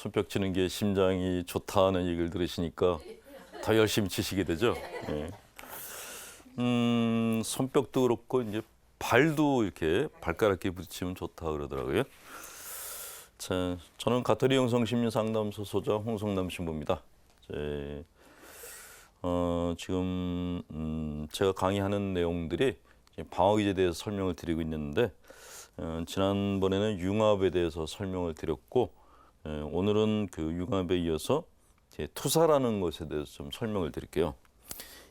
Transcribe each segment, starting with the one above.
손뼉 치는 게 심장이 좋다는 얘기를 들으시니까 더 열심히 치시게 되죠. 예. 손뼉도 그렇고 이제 발도 이렇게 발가락에 부딪히면 좋다 그러더라고요. 자, 저는 가톨릭 영성심리상담소 소장 홍성남 신부입니다. 지금 제가 강의하는 내용들이 방어기제에 대해서 설명을 드리고 있는데 지난번에는 융합에 대해서 설명을 드렸고 오늘은 그 융합에 이어서 투사라는 것에 대해서 좀 설명을 드릴게요.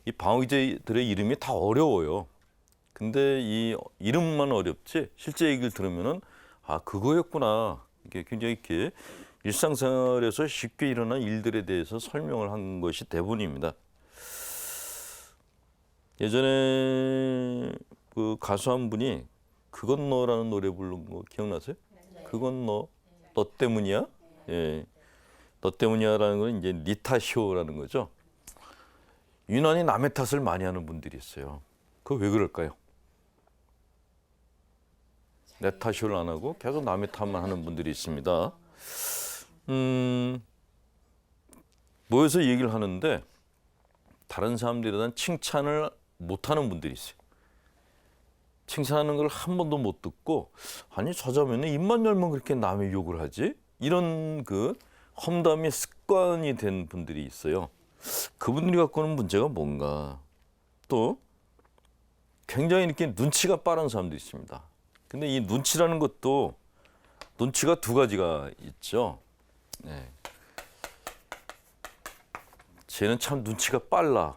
이 방어기제들의 이름이 다 어려워요. 근데 이 이름만 어렵지 실제 얘기를 들으면은 아 그거였구나. 이게 굉장히 이렇게 일상생활에서 쉽게 일어난 일들에 대해서 설명을 한 것이 대부분입니다. 예전에 그 가수 한 분이 그건 너라는 노래 부른 거 기억나세요? 네. 그건 너 때문이야? 예. 너 때문이야라는 건 이제 니 탓이오라는 거죠. 유난히 남의 탓을 많이 하는 분들이 있어요. 그거 왜 그럴까요? 내 탓을 안 하고 계속 남의 탓만 하는 분들이 있습니다. 모여서 얘기를 하는데 다른 사람들에 대한 칭찬을 못하는 분들이 있어요. 칭찬하는 걸 한 번도 못 듣고 아니 저 자매는 입만 열면 그렇게 남의 욕을 하지? 이런 그 험담의 습관이 된 분들이 있어요. 그분들이 갖고 있는 문제가 뭔가 또 굉장히 이렇게 눈치가 빠른 사람도 있습니다. 근데 이 눈치라는 것도 눈치가 두 가지가 있죠. 네. 쟤는 참 눈치가 빨라.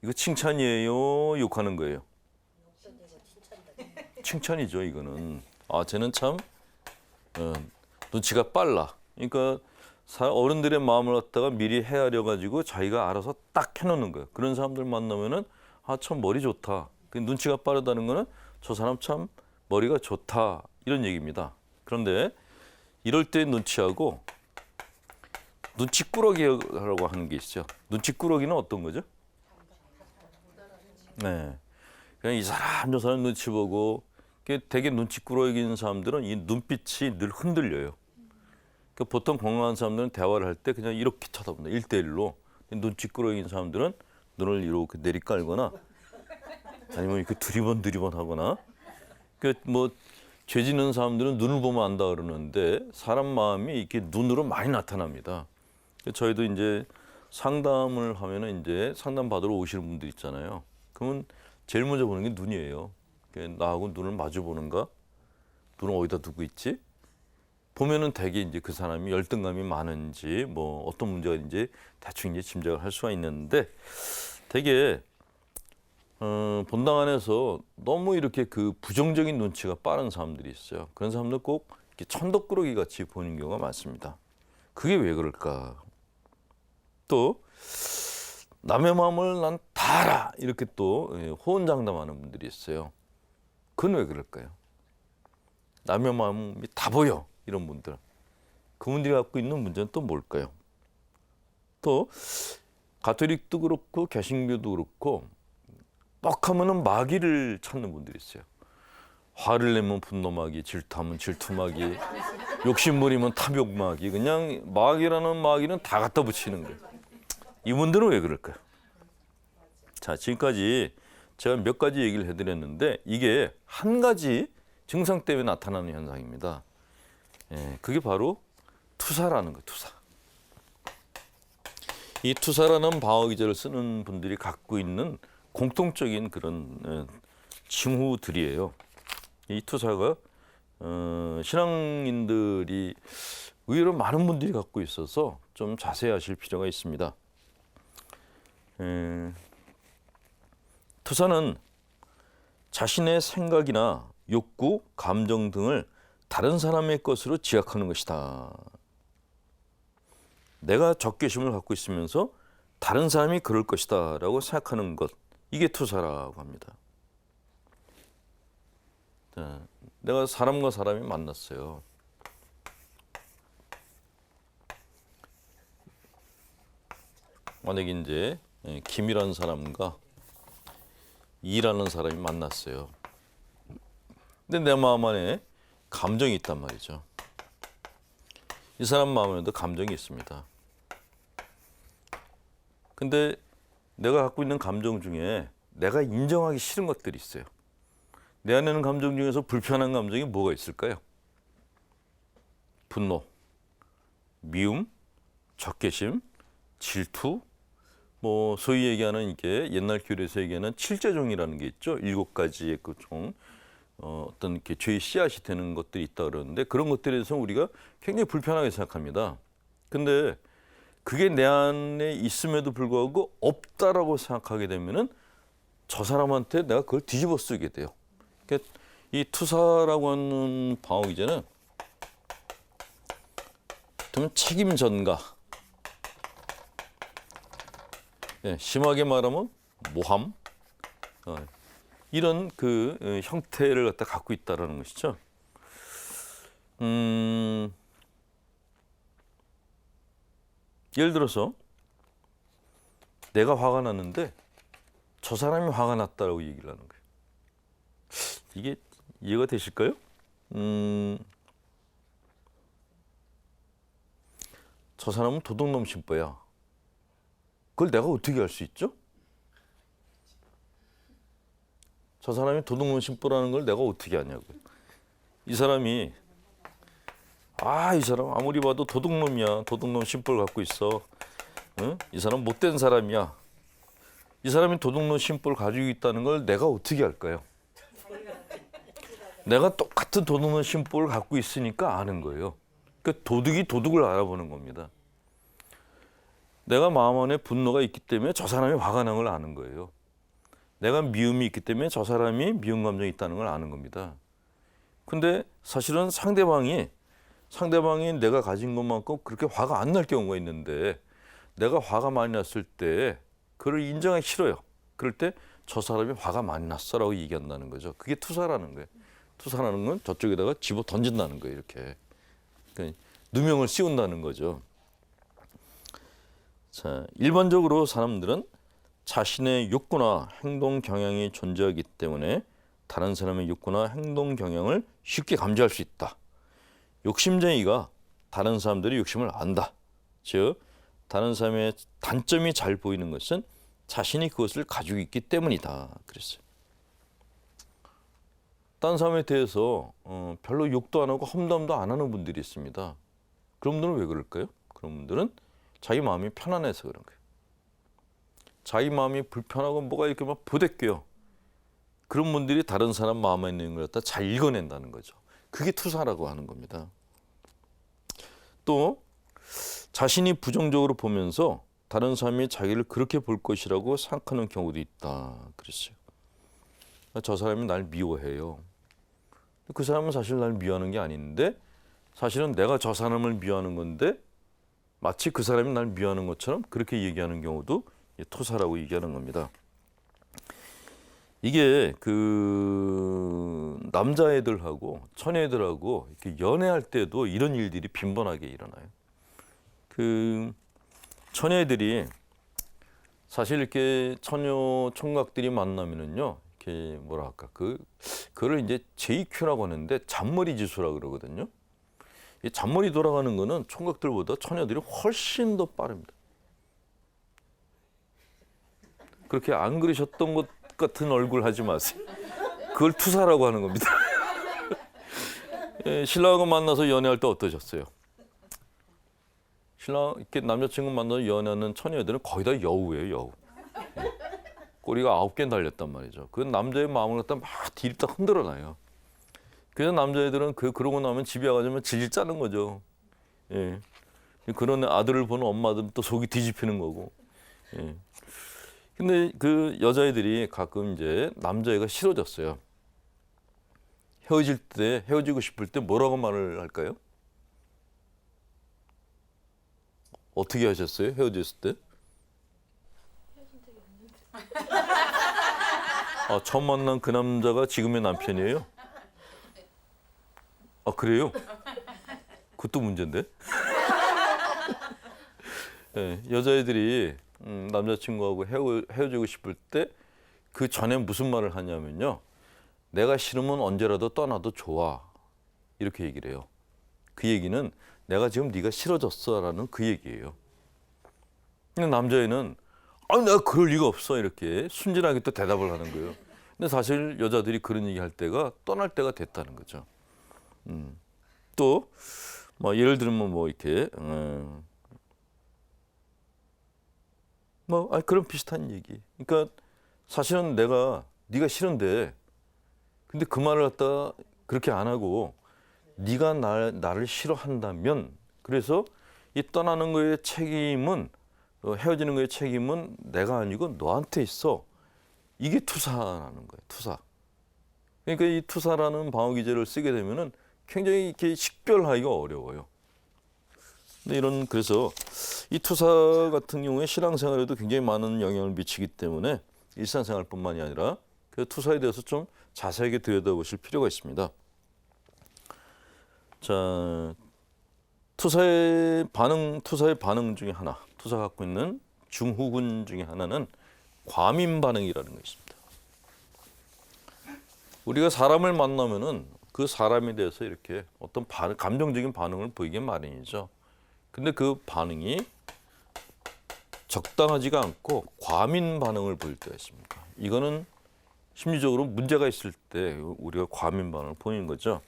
이거 칭찬이에요? 욕하는 거예요? 칭찬이죠, 이거는. 아, 쟤는 참 눈치가 빨라. 그러니까 어른들의 마음을 갖다가 미리 헤아려 가지고 자기가 알아서 딱 해놓는 거예요. 그런 사람들 만나면은 아, 참 머리 좋다. 그 눈치가 빠르다는 거는 저 사람 참 머리가 좋다 이런 얘기입니다. 그런데 이럴 때 눈치하고 눈치꾸러기라고 하는 게 있죠. 눈치꾸러기는 어떤 거죠? 네, 그냥 이 사람 저 사람 눈치 보고 되게 눈치꾸러기인 사람들은 이 눈빛이 늘 흔들려요. 그러니까 보통 건강한 사람들은 대화를 할 때 그냥 이렇게 쳐다본다. 1대1로. 눈치꾸러기인 사람들은 눈을 이렇게 내리깔거나 아니면 이렇게 두리번 하거나 뭐 죄 짓는 사람들은 눈을 보면 안다 그러는데 사람 마음이 이렇게 눈으로 많이 나타납니다. 저희도 이제 상담을 하면은 이제 상담 받으러 오시는 분들 있잖아요. 그러면 제일 먼저 보는 게 눈이에요. 나하고 눈을 마주 보는가? 눈을 어디다 두고 있지? 보면은 되게 이제 그 사람이 열등감이 많은지 뭐 어떤 문제가 있는지 대충 이제 짐작을 할 수가 있는데 되게 본당 안에서 너무 이렇게 그 부정적인 눈치가 빠른 사람들이 있어요. 그런 사람들 꼭 이렇게 천덕꾸러기 같이 보이는 경우가 많습니다. 그게 왜 그럴까? 또 남의 마음을 난 다 알아 이렇게 또 호언장담하는 분들이 있어요. 그건 왜 그럴까요? 남의 마음이 다 보여 이런 분들. 그분들이 갖고 있는 문제는 또 뭘까요? 또 가톨릭도 그렇고 개신교도 그렇고 뻑하면은 마귀를 찾는 분들이 있어요. 화를 내면 분노마귀, 질투하면 질투마귀, 욕심부리면 탐욕마귀. 그냥 마귀라는 마귀는 다 갖다 붙이는 거예요. 이분들은 왜 그럴까요? 자, 지금까지 제가 몇 가지 얘기를 해드렸는데 이게 한 가지 증상 때문에 나타나는 현상입니다. 그게 바로 투사라는 거예요. 투사. 이 투사라는 방어기제를 쓰는 분들이 갖고 있는 공통적인 그런 징후들이에요. 이 투사가 신앙인들이 의외로 많은 분들이 갖고 있어서 좀 자세히 하실 필요가 있습니다. 투사는 자신의 생각이나 욕구, 감정 등을 다른 사람의 것으로 지각하는 것이다. 내가 적개심을 갖고 있으면서 다른 사람이 그럴 것이다 라고 생각하는 것, 이게 투사라고 합니다. 자, 내가 사람과 사람이 만났어요. 만약에 이제 김이라는 사람과 이라는 사람이 만났어요. 근데 내 마음 안에 감정이 있단 말이죠. 이 사람 마음에도 감정이 있습니다. 근데 내가 갖고 있는 감정 중에 내가 인정하기 싫은 것들이 있어요. 내 안에는 감정 중에서 불편한 감정이 뭐가 있을까요? 분노, 미움, 적개심, 질투, 뭐 소위 얘기하는 이게 옛날 교리에서 얘기하는 칠죄종이라는 게 있죠. 7가지의 그 종, 어떤 이렇게 죄의 씨앗이 되는 것들이 있다 그러는데 그런 것들에 대해서 우리가 굉장히 불편하게 생각합니다. 근데 그게 내 안에 있음에도 불구하고 없다라고 생각하게 되면은 저 사람한테 내가 그걸 뒤집어 쓰게 돼요. 그러니까 이 투사라고 하는 방어기제는 좀 책임 전가, 심하게 말하면 모함, 이런 그 형태를 갖다 갖고 있다라는 것이죠. 예를 들어서 내가 화가 났는데 저 사람이 화가 났다라고 얘기를 하는 거예요. 이게 이해가 되실까요? 저 사람은 도둑놈 심보야. 그걸 내가 어떻게 알 수 있죠? 저 사람이 도둑놈 심보라는 걸 내가 어떻게 아냐고요. 이 사람이 이 사람 아무리 봐도 도둑놈이야. 도둑놈 심보를 갖고 있어. 응? 이 사람 못된 사람이야. 이 사람이 도둑놈 심보를 가지고 있다는 걸 내가 어떻게 알까요? 내가 똑같은 도둑놈 심보를 갖고 있으니까 아는 거예요. 그러니까 도둑이 도둑을 알아보는 겁니다. 내가 마음 안에 분노가 있기 때문에 저 사람이 화가 난 걸 아는 거예요. 내가 미움이 있기 때문에 저 사람이 미움 감정이 있다는 걸 아는 겁니다. 근데 사실은 상대방이 내가 가진 것만큼 그렇게 화가 안 날 경우가 있는데 내가 화가 많이 났을 때 그걸 인정하기 싫어요. 그럴 때 저 사람이 화가 많이 났어라고 얘기한다는 거죠. 그게 투사라는 거예요. 투사라는 건 저쪽에다가 집어 던진다는 거예요. 이렇게. 그러니까 누명을 씌운다는 거죠. 자, 일반적으로 사람들은 자신의 욕구나 행동 경향이 존재하기 때문에 다른 사람의 욕구나 행동 경향을 쉽게 감지할 수 있다. 욕심쟁이가 다른 사람들의 욕심을 안다. 즉, 다른 사람의 단점이 잘 보이는 것은 자신이 그것을 가지고 있기 때문이다. 그랬어요. 다른 사람에 대해서 별로 욕도 안 하고 험담도 안 하는 분들이 있습니다. 그런 분들은 왜 그럴까요? 그런 분들은 자기 마음이 편안해서 그런 거예요. 자기 마음이 불편하고 뭐가 이렇게 막 부대껴요. 그런 분들이 다른 사람 마음에 있는 걸 갖다 잘 읽어낸다는 거죠. 그게 투사라고 하는 겁니다. 또 자신이 부정적으로 보면서 다른 사람이 자기를 그렇게 볼 것이라고 생각하는 경우도 있다. 그랬어요. 저 사람이 날 미워해요. 그 사람은 사실 날 미워하는 게 아닌데 사실은 내가 저 사람을 미워하는 건데 마치 그 사람이 날 미워하는 것처럼 그렇게 얘기하는 경우도 토사라고 얘기하는 겁니다. 이게 그 남자애들하고 처녀애들하고 이렇게 연애할 때도 이런 일들이 빈번하게 일어나요. 그 처녀애들이 사실 이렇게 처녀 총각들이 만나면은요, 이렇게 뭐랄까 그걸 이제 JQ라고 하는데 잔머리 지수라고 그러거든요. 이 잔머리 돌아가는 거는 총각들보다 처녀들이 훨씬 더 빠릅니다. 그렇게 안 그러셨던 것 같은 얼굴 하지 마세요. 그걸 투사라고 하는 겁니다. 예, 신랑하고 만나서 연애할 때 어떠셨어요? 신랑 이렇게 남자친구 만나서 연애하는 처녀들은 거의 다 여우예요, 여우. 예. 꼬리가 9개 달렸단 말이죠. 그 남자의 마음을 갖다 막 뒤집다 흔들어놔요. 그래서 남자애들은 그러고 나면 집에 가자면 질질 짜는 거죠. 예. 그런 아들을 보는 엄마들은 또 속이 뒤집히는 거고. 예. 근데 그 여자애들이 가끔 이제 남자애가 싫어졌어요. 헤어지고 싶을 때 뭐라고 말을 할까요? 어떻게 하셨어요? 헤어졌을 때? 헤어진 적이 없는데. 처음 만난 그 남자가 지금의 남편이에요? 그래요? 그것도 문제인데? 네, 여자애들이 남자친구하고 헤어지고 싶을 때 그 전에 무슨 말을 하냐면요. 내가 싫으면 언제라도 떠나도 좋아. 이렇게 얘기를 해요. 그 얘기는 내가 지금 네가 싫어졌어라는 그 얘기예요. 근데 남자애는 내가 그럴 리가 없어 이렇게 순진하게 또 대답을 하는 거예요. 근데 사실 여자들이 그런 얘기 할 때가 떠날 때가 됐다는 거죠. 또 뭐 예를 들면 뭐 이렇게 그런 비슷한 얘기. 그러니까 사실은 네가 싫은데 근데 그 말을 갖다 그렇게 안 하고 네가 나를 싫어한다면 그래서 이 떠나는 거의 책임은 헤어지는 거의 책임은 내가 아니고 너한테 있어. 이게 투사라는 거예요. 투사. 그러니까 이 투사라는 방어 기제를 쓰게 되면은 굉장히 이렇게 식별하기가 어려워요. 근데 그래서 이 투사 같은 경우에 신앙생활에도 굉장히 많은 영향을 미치기 때문에 일상생활뿐만이 아니라 그 투사에 대해서 좀 자세하게 들여다보실 필요가 있습니다. 자, 투사의 반응 중에 하나, 투사가 갖고 있는 중후군 중에 하나는 과민 반응이라는 게 있습니다. 우리가 사람을 만나면은 그 사람에 대해서 이렇게 어떤 감정적인 반응을 보이기 마련이죠. 근데 그 반응이 적당하지가 않고 과민 반응을 보일 때가 있습니다. 이거는 심리적으로 문제가 있을 때 우리가 과민 반응을 보이는 거죠.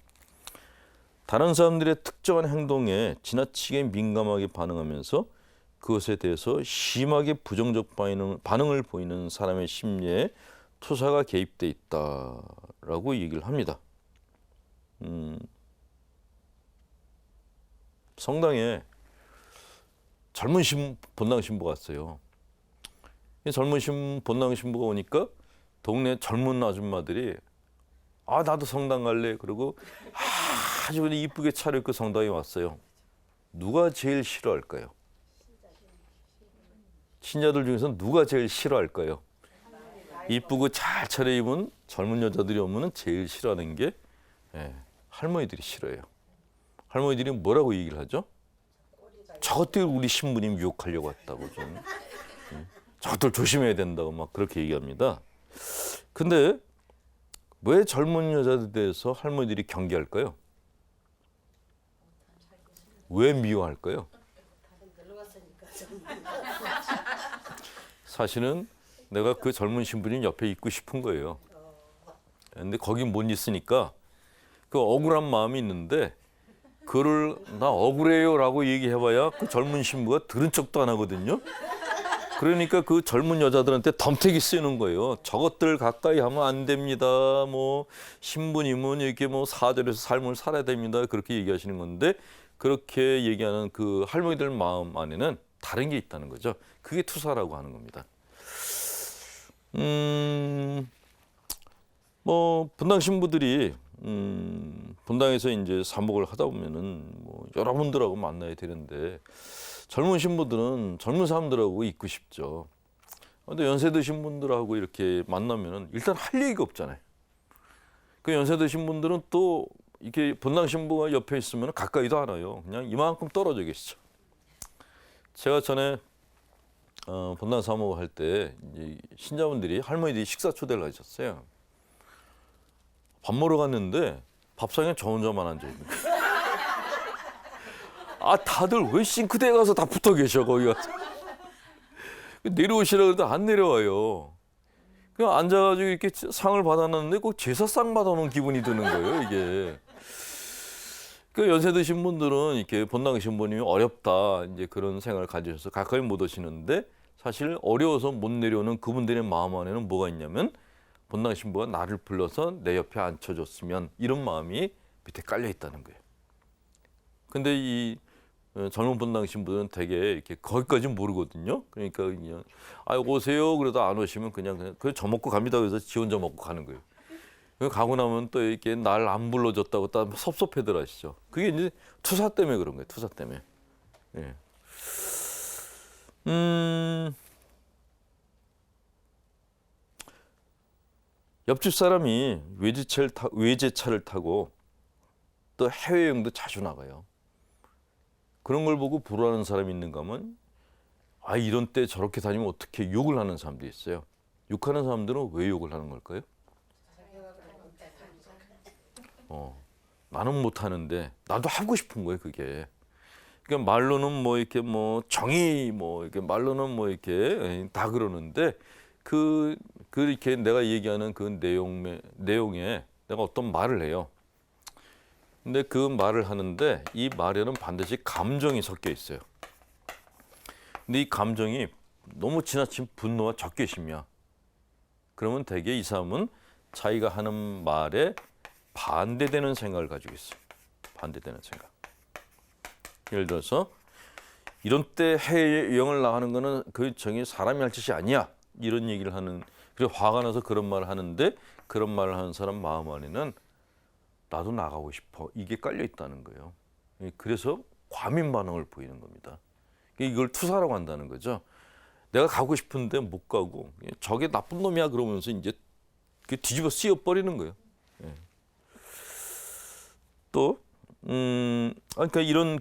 다른 사람들의 특정한 행동에 지나치게 민감하게 반응하면서 그것에 대해서 심하게 부정적 반응을 보이는 사람의 심리에 투사가 개입돼 있다라고 얘기를 합니다. 성당에 젊은 본당 신부가 왔어요. 이 젊은 본당 신부가 오니까 동네 젊은 아줌마들이 나도 성당 갈래. 그리고 아주 이쁘게 차려입고 성당에 왔어요. 누가 제일 싫어할까요? 신자들 중에서 누가 제일 싫어할까요? 이쁘고 잘 차려입은 젊은 여자들이 오면 제일 싫어하는 게 할머니들이 싫어해요. 할머니들이 뭐라고 얘기를 하죠? 저것들 우리 신부님 유혹하려고 왔다고 좀. 저것들 조심해야 된다고 막 그렇게 얘기합니다. 근데 왜 젊은 여자들에 대해서 할머니들이 경계할까요? 왜 미워할까요? 사실은 내가 그 젊은 신부님 옆에 있고 싶은 거예요. 근데 거기 못 있으니까 그 억울한 마음이 있는데 그를 나 억울해요라고 얘기해봐야 그 젊은 신부가 들은 척도 안 하거든요. 그러니까 그 젊은 여자들한테 덤태기 쓰는 거예요. 저것들 가까이 하면 안 됩니다. 뭐 신부님은 이렇게 뭐 사절에서 삶을 살아야 됩니다. 그렇게 얘기하시는 건데 그렇게 얘기하는 그 할머니들 마음 안에는 다른 게 있다는 거죠. 그게 투사라고 하는 겁니다. 뭐 본당 신부들이 본당에서 이제 사목을 하다 보면은 뭐 여러분들하고 만나야 되는데 젊은 신부들은 젊은 사람들하고 있고 싶죠. 근데 연세 드신 분들하고 이렇게 만나면은 일단 할 얘기가 없잖아요. 그 연세 드신 분들은 또 이렇게 본당 신부가 옆에 있으면 가까이도 안 와요. 그냥 이만큼 떨어져 계시죠. 제가 전에 본당 사목을 할 때 신자분들이 할머니들이 식사 초대를 하셨어요. 밥 먹으러 갔는데 밥상에 저 혼자만 앉아 있는 거예요. 다들 왜 싱크대에 가서 다 붙어 계셔 거기 가서. 내려오시라 그래도 안 내려와요. 그냥 앉아가지고 이렇게 상을 받아놨는데 꼭 제사상 받아놓은 기분이 드는 거예요 이게. 그 연세 드신 분들은 이렇게 본당 신부님이 어렵다 이제 그런 생각을 가지셔서 가까이 못 오시는데 사실 어려워서 못 내려오는 그분들의 마음 안에는 뭐가 있냐면 본당 신부가 나를 불러서 내 옆에 앉혀줬으면 이런 마음이 밑에 깔려 있다는 거예요. 근데 이 젊은 본당 신부들은 되게 이렇게 거기까지 모르거든요. 그러니까 그냥 오세요. 그래도 안 오시면 그냥 저 먹고 갑니다. 그래서 지 혼자 먹고 가는 거예요. 가고 나면 또 이렇게 날 안 불러줬다고 또 섭섭해들 하시죠. 그게 이제 투사 때문에 그런 거예요. 투사 때문에. 예. 옆집 사람이 외제차를 타고 또 해외여행도 자주 나가요. 그런 걸 보고 부러워하는 사람이 있는가 하면 이런 때 저렇게 다니면 어떻게 욕을 하는 사람도 있어요. 욕하는 사람들은 왜 욕을 하는 걸까요? 나는 못하는데 나도 하고 싶은 거예요 그게. 그러니까 말로는 뭐 이렇게 뭐 정의 뭐 이렇게 말로는 뭐 이렇게 다 그러는데 이렇게 내가 얘기하는 그 내용에 내가 어떤 말을 해요. 근데 그 말을 하는데 이 말에는 반드시 감정이 섞여 있어요. 근데 이 감정이 너무 지나친 분노와 적개심이야. 그러면 대개 이 사람은 자기가 하는 말에 반대되는 생각을 가지고 있어요. 반대되는 생각. 예를 들어서 이런 때 해외여행을 나가는 거는 그 정이 사람이 할 짓이 아니야. 이런 얘기를 하는, 그리고 화가 나서 그런 말을 하는데 그런 말을 하는 사람 마음 안에는 나도 나가고 싶어. 이게 깔려 있다는 거예요. 그래서 과민 반응을 보이는 겁니다. 이걸 투사라고 한다는 거죠. 내가 가고 싶은데 못 가고 저게 나쁜 놈이야 그러면서 이제 뒤집어 씌워 버리는 거예요. 예. 또 그러니까 이런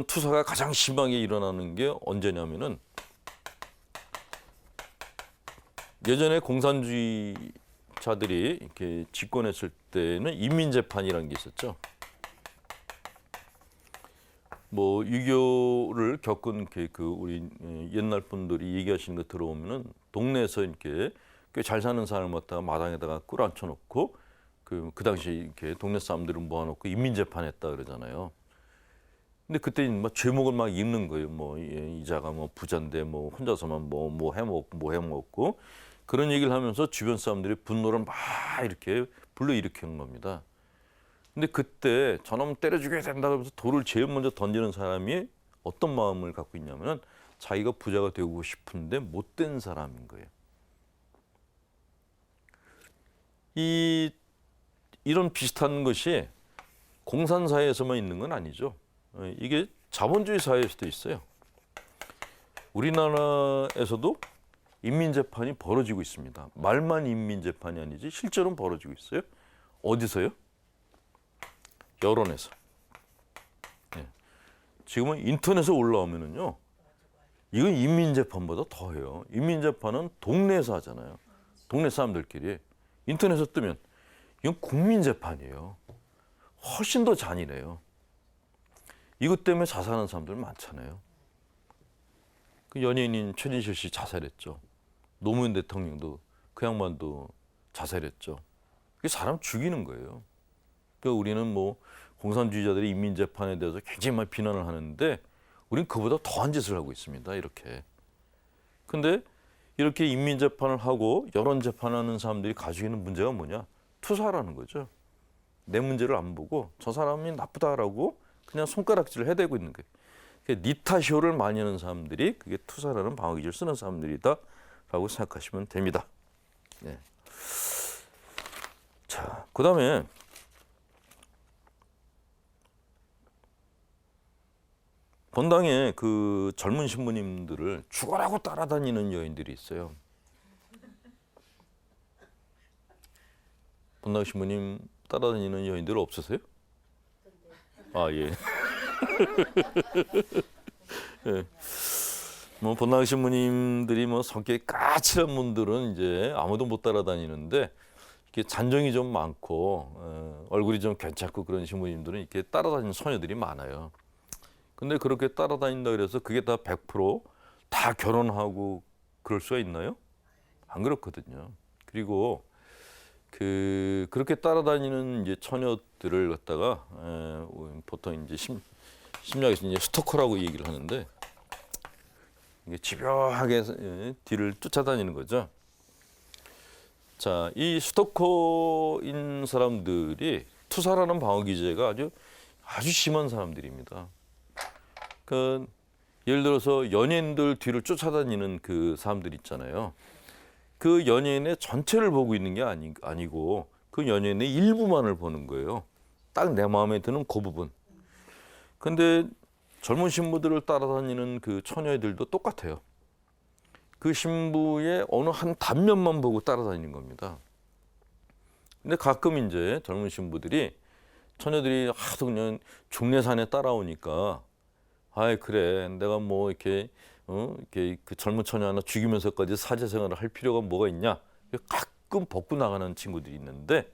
투사가 가장 심하게 일어나는 게 언제냐면은 예전에 공산주의자들이 이렇게 집권했을 때는 인민재판이라는 게 있었죠. 뭐 유교를 겪은 그 우리 옛날 분들이 얘기하시는 거 들어보면은 동네에서 이렇게 꽤 잘 사는 사람을 갖다가 마당에다가 꿇어앉혀 놓고 그 당시 이렇게 동네 사람들을 모아놓고 인민재판했다 그러잖아요. 근데 그때 막 죄목을 막 읽는 거예요. 뭐 이자가 뭐 부자인데 뭐 혼자서만 뭐 해먹고 그런 얘기를 하면서 주변 사람들이 분노를 막 이렇게 불러일으키는 겁니다. 근데 그때 저놈 때려 죽여야 된다 그러면서 돌을 제일 먼저 던지는 사람이 어떤 마음을 갖고 있냐면은 자기가 부자가 되고 싶은데 못된 사람인 거예요. 이런 비슷한 것이 공산사회에서만 있는 건 아니죠. 이게 자본주의 사회에서도 있어요. 우리나라에서도 인민재판이 벌어지고 있습니다. 말만 인민재판이 아니지 실제로는 벌어지고 있어요. 어디서요? 여론에서. 네. 지금은 인터넷에 올라오면은요, 이건 인민재판보다 더해요. 인민재판은 동네에서 하잖아요. 동네 사람들끼리. 인터넷에 뜨면 이건 국민재판이에요. 훨씬 더 잔인해요. 이것 때문에 자살하는 사람들 많잖아요. 그 연예인인 최진실 씨 자살했죠. 노무현 대통령도 그 양반도 자살했죠. 그게 사람 죽이는 거예요. 그러니까 우리는 뭐 공산주의자들이 인민재판에 대해서 굉장히 많이 비난을 하는데 우리는 그보다 더한 짓을 하고 있습니다. 이렇게. 근데 이렇게 인민재판을 하고 여론재판하는 사람들이 가지고 있는 문제가 뭐냐? 투사라는 거죠. 내 문제를 안 보고 저 사람이 나쁘다라고 그냥 손가락질을 해대고 있는 거예요. 니타쇼를 많이 하는 사람들이 그게 투사라는 방어기제를 쓰는 사람들이다라고 생각하시면 됩니다. 네. 자, 그다음에 본당에 그 젊은 신부님들을 죽어라고 따라다니는 여인들이 있어요. 본당 신부님 따라다니는 여인들 없으세요? 아 예. 예. 뭐 본당 신부님들이 뭐 성격이 까칠한 분들은 이제 아무도 못 따라다니는데 이렇게 잔정이 좀 많고 얼굴이 좀 괜찮고 그런 신부님들은 이렇게 따라다니는 소녀들이 많아요. 근데 그렇게 따라다닌다 그래서 그게 다 100% 결혼하고 그럴 수가 있나요? 안 그렇거든요. 그리고 그렇게 따라다니는 이제 처녀들을 갖다가 보통 이제 심리학에서 이제 스토커라고 얘기를 하는데 이게 집요하게 뒤를 쫓아다니는 거죠. 자, 이 스토커인 사람들이 투사라는 방어 기제가 아주 심한 사람들입니다. 그 예를 들어서 연예인들 뒤를 쫓아다니는 그 사람들 있잖아요. 그 연예인의 전체를 보고 있는 게 아니고 그 연예인의 일부만을 보는 거예요. 딱 내 마음에 드는 그 부분. 근데 젊은 신부들을 따라다니는 그 처녀들도 똑같아요. 그 신부의 어느 한 단면만 보고 따라다니는 겁니다. 근데 가끔 이제 젊은 신부들이 처녀들이 하도 그냥 중내산에 따라오니까 아이 그래 내가 뭐 이렇게 그 젊은 처녀 하나 죽이면서까지 사제생활을 할 필요가 뭐가 있냐. 가끔 벗고 나가는 친구들이 있는데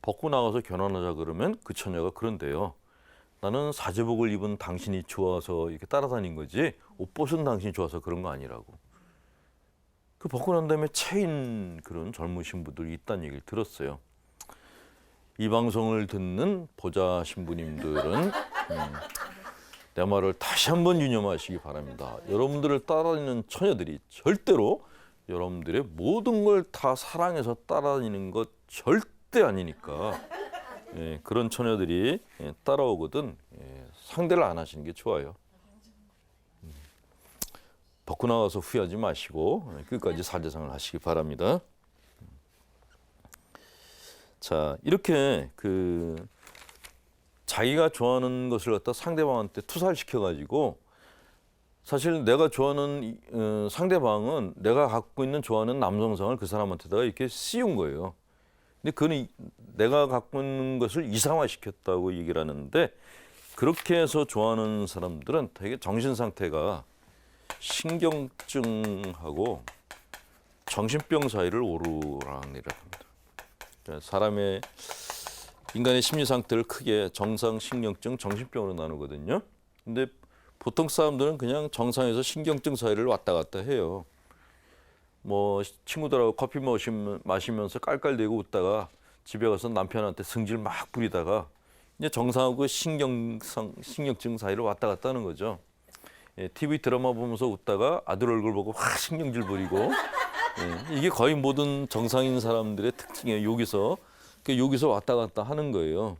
벗고 나가서 결혼하자 그러면 그 처녀가 그런데요. 나는 사제복을 입은 당신이 좋아서 이렇게 따라다닌 거지 옷 벗은 당신이 좋아서 그런 거 아니라고. 그 벗고 난 다음에 체인 그런 젊으신 분들이 있다는 얘기를 들었어요. 이 방송을 듣는 보자 신부님들은 내 말을 다시 한번 유념하시기 바랍니다. 여러분들을 따라다니는 처녀들이 절대로 여러분들의 모든 걸 다 사랑해서 따라다니는 것 절대 아니니까 그런 처녀들이 따라오거든 상대를 안 하시는 게 좋아요. 벗고 나가서 후회하지 마시고 끝까지 사제상을 하시기 바랍니다. 자, 이렇게 자기가 좋아하는 것을 갖다 상대방한테 투사를 시켜가지고 사실 내가 좋아하는 상대방은 내가 갖고 있는 좋아하는 남성상을 그 사람한테다가 이렇게 씌운 거예요. 근데 그는 내가 갖고 있는 것을 이상화시켰다고 얘기를 하는데 그렇게 해서 좋아하는 사람들은 되게 정신 상태가 신경증하고 정신병 사이를 오르락내리락 합니다. 사람의 인간의 심리 상태를 크게 정상, 신경증, 정신병으로 나누거든요. 근데 보통 사람들은 그냥 정상에서 신경증 사이를 왔다 갔다 해요. 뭐 친구들하고 커피 마시면서 깔깔대고 웃다가 집에 가서 남편한테 승질 막 부리다가 이제 정상하고 신경증 사이를 왔다 갔다 하는 거죠. TV 드라마 보면서 웃다가 아들 얼굴 보고 확 신경질 부리고 이게 거의 모든 정상인 사람들의 특징이에요. 여기서 왔다 갔다 하는 거예요.